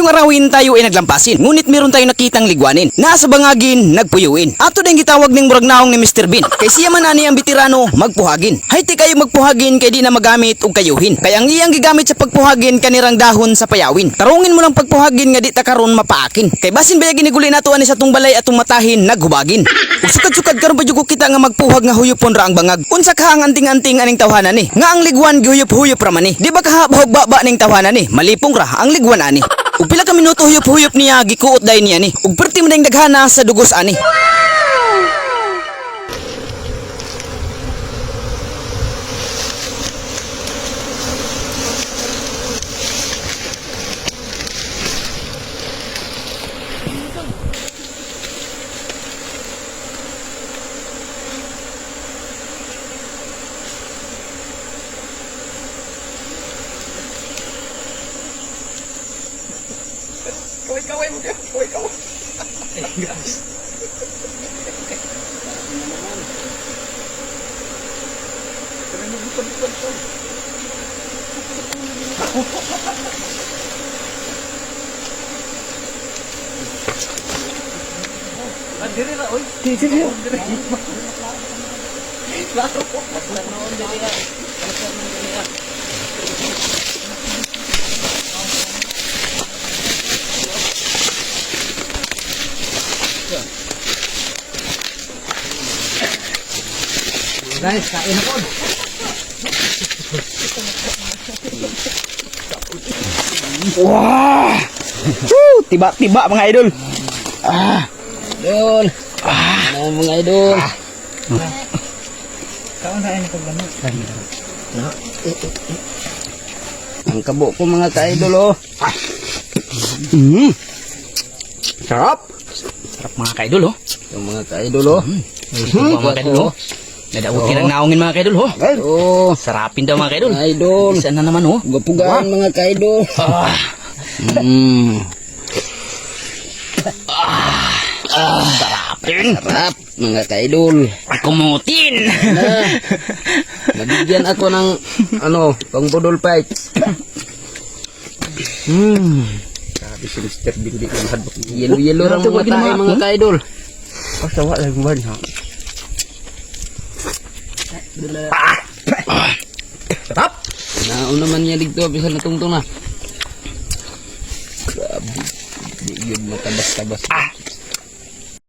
Ngayong arawin tayo ay naglampasin, ngunit meron tayong nakitang ligwanin. Nasa bangagin, nagpuyuin. Ato din gitawag ning murag naong ni Mr. Bean. Kay siya man ani ang bitirano magpuhagin. Hayti kayo magpuhagin kay di na magamit og kayuhin. Kay ang iyang gigamit sa pagpuhagin kanirang dahon sa payawin. Tarungin mo lang pagpuhagin nga di ta karon mapaakin. Kay basin baya giniguli nato ani sa tung balay atong matahin naghubagin. Ug sukad-sukad karon pa jud ko kita nga magpuhag nga huyupon ra ang bangag. Unsa ka ang anting-anting aning tawhanan ni? Nga ang ligwan gihuyop-huyop ra man ni. Di ba kahabahog baba ning tawhanan ni? Malipong ra ang ligwan ani. Ug pila ka minuto huyop-huyop niya gikuot dayon niya ni. Ug perti man dayong daghana sa dugos ani. Kaway mo dyan. Kaway. Guys. Kaya mo bukan-bukan ko. Diri ra, oy. Diri. Laro. Lanoon diri ra. Guys, kain ako. Wah! Tiba-tiba mga idol. Idol. Mga idol. Kaon tayo nito gamot. Ang kabo ko mga ka-idol oh. Sarap. Sarap mga kaidol oh. Yung mga ka-idol oh. Mga kaidol oh. Nadautin ang naongin mga kaidol oh. Oh, Sarapin daw mga kaidol. idol. Isa na naman oh. Gapugaan mga ka-idol. Sarapin. Sarap mga ka-idol. Kumutin. Nabigyan ako ng pang budol fight. Sabi si Mr. Bindi ng hadbok. Yelo-yelo lang mga tayo mga ka-idol. Pasawa lang man ha. Sarap. Naon naman niya dito bisan natungtong na. Grabe. Di yun matabas-tabas.